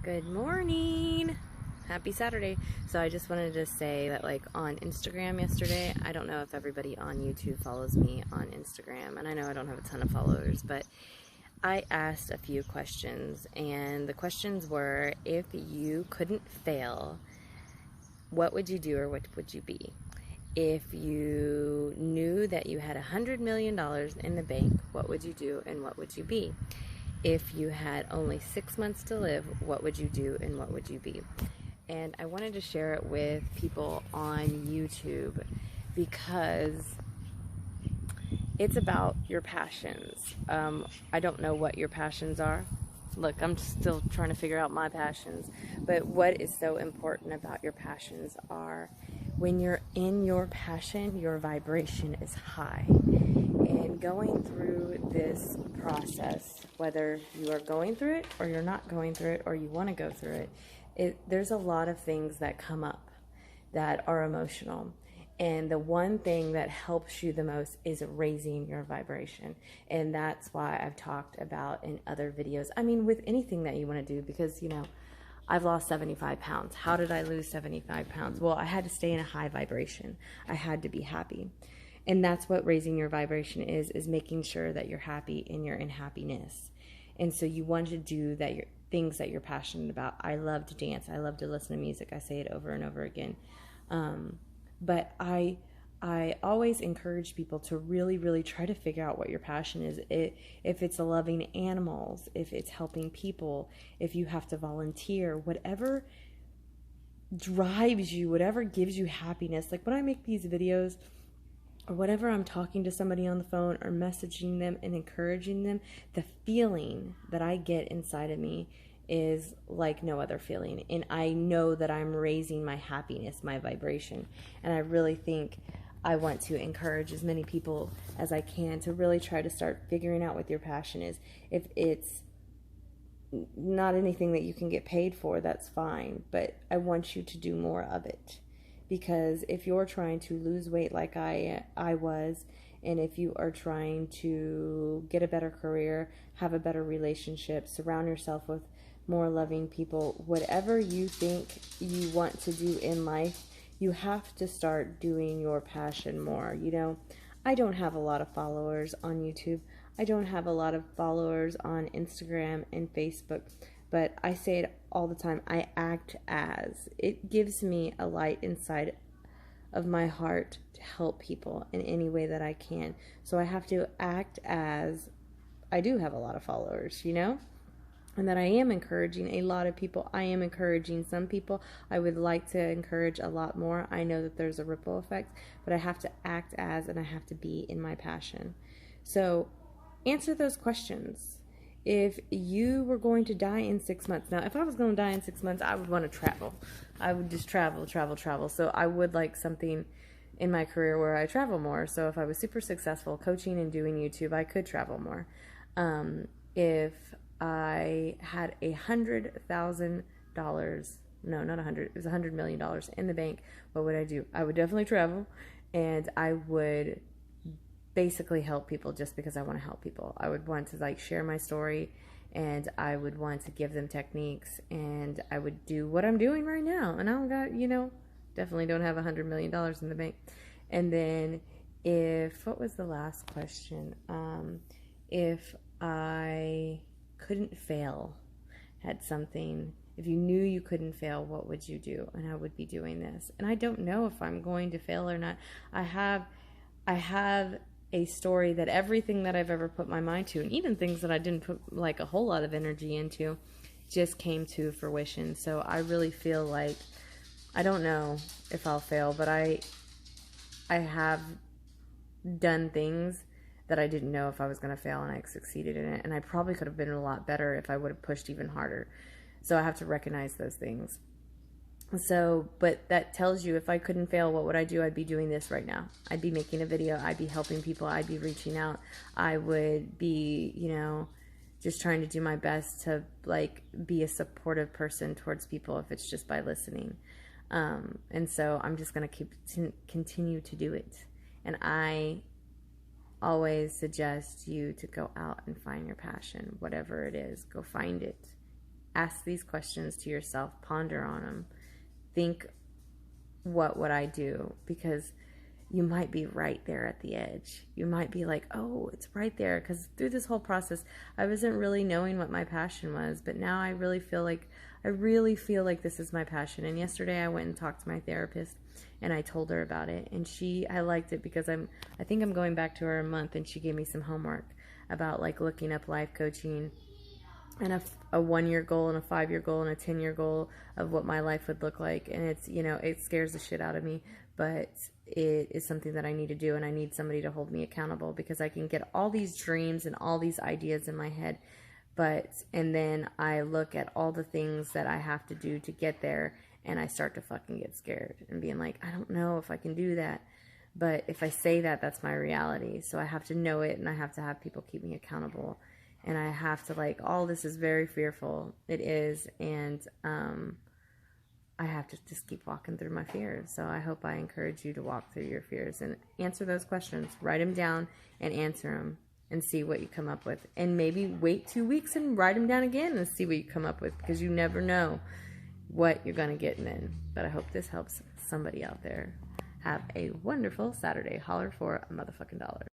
Good morning. Happy Saturday. So I just wanted to say that on Instagram yesterday, I don't know if everybody on YouTube follows me on Instagram, and I know I don't have a ton of followers, but I asked a few questions, and the questions were, if you couldn't fail, what would you do or what would you be? If you knew that you had $100 million in the bank, what would you do and what would you be? If you had only 6 months to live, what would you do and what would you be? And I wanted to share it with people on YouTube because it's about your passions. I don't know what your passions are. Look, I'm still trying to figure out my passions. But what is so important about your passions are when you're in your passion, your vibration is high. And going through this process, whether you are going through it or you're not going through it or you want to go through it, there's a lot of things that come up that are emotional. And the one thing that helps you the most is raising your vibration. And that's why I've talked about in other videos. I mean, with anything that you want to do, because, I've lost 75 pounds. How did I lose 75 pounds? Well, I had to stay in a high vibration. I had to be happy. And that's what raising your vibration is making sure that you're happy and you're in happiness. And so you want to do things that you're passionate about. I love to dance. I love to listen to music. I say it over and over again. But I always encourage people to really, really try to figure out what your passion is. If it's loving animals, if it's helping people, if you have to volunteer, whatever drives you, whatever gives you happiness. Like when I make these videos, or whatever, I'm talking to somebody on the phone or messaging them and encouraging them, the feeling that I get inside of me is like no other feeling. And I know that I'm raising my happiness, my vibration. And I really think I want to encourage as many people as I can to really try to start figuring out what your passion is. If it's not anything that you can get paid for, that's fine. But I want you to do more of it. Because if you're trying to lose weight like I was, and if you are trying to get a better career, have a better relationship, surround yourself with more loving people, whatever you think you want to do in life, you have to start doing your passion more. I don't have a lot of followers on YouTube. I don't have a lot of followers on Instagram and Facebook. But I say it all the time, I act as. It gives me a light inside of my heart to help people in any way that I can. So I have to act as I do have a lot of followers, and that I am encouraging a lot of people. I am encouraging some people. I would like to encourage a lot more. I know that there's a ripple effect, but I have to act as, and I have to be in my passion. So answer those questions. If you were going to die in 6 months, now if I was going to die in 6 months, I would want to travel. I would just travel. So I would like something in my career where I travel more. So if I was super successful coaching and doing YouTube, I could travel more. If I had $100,000, no, not 100, it was $100 million in the bank, what would I do? I would definitely travel, and I would basically help people just because I want to help people. I would want to share my story, and I would want to give them techniques, and I would do what I'm doing right now. And I don't got, definitely don't have $100 million in the bank. And then what was the last question? If I couldn't fail at something, if you knew you couldn't fail, what would you do? And I would be doing this. And I don't know if I'm going to fail or not. I have a story that everything that I've ever put my mind to, and even things that I didn't put a whole lot of energy into, just came to fruition. So I really feel like, I don't know if I'll fail, but I have done things that I didn't know if I was going to fail, and I succeeded in it. And I probably could have been a lot better if I would have pushed even harder. So I have to recognize those things. So, but that tells you, if I couldn't fail, what would I do? I'd be doing this right now. I'd be making a video. I'd be helping people. I'd be reaching out. I would be, just trying to do my best to be a supportive person towards people, if it's just by listening. And so I'm just going to continue to do it. And I always suggest you to go out and find your passion, whatever it is. Go find it. ask these questions to yourself, ponder on them, think, what would I do? Because you might be right there at the edge. You might be like, oh, it's right there. Because through this whole process, I wasn't really knowing what my passion was, but now I really feel like this is my passion. And yesterday I went and talked to my therapist, and I told her about it, and I liked it because I think I'm going back to her in a month, and she gave me some homework about like looking up life coaching and a 1-year goal and a 5-year goal and a 10-year goal of what my life would look like. And it's, it scares the shit out of me, but it is something that I need to do, and I need somebody to hold me accountable, because I can get all these dreams and all these ideas in my head, and then I look at all the things that I have to do to get there, and I start to fucking get scared and being like, I don't know if I can do that. But if I say that, that's my reality. So I have to know it, and I have to have people keep me accountable. And I have to all this is very fearful. It is. And I have to just keep walking through my fears. So I hope I encourage you to walk through your fears and answer those questions. Write them down and answer them and see what you come up with. And maybe wait 2 weeks and write them down again and see what you come up with, because you never know what you're going to get in. But I hope this helps somebody out there. Have a wonderful Saturday. Holler for a motherfucking dollar.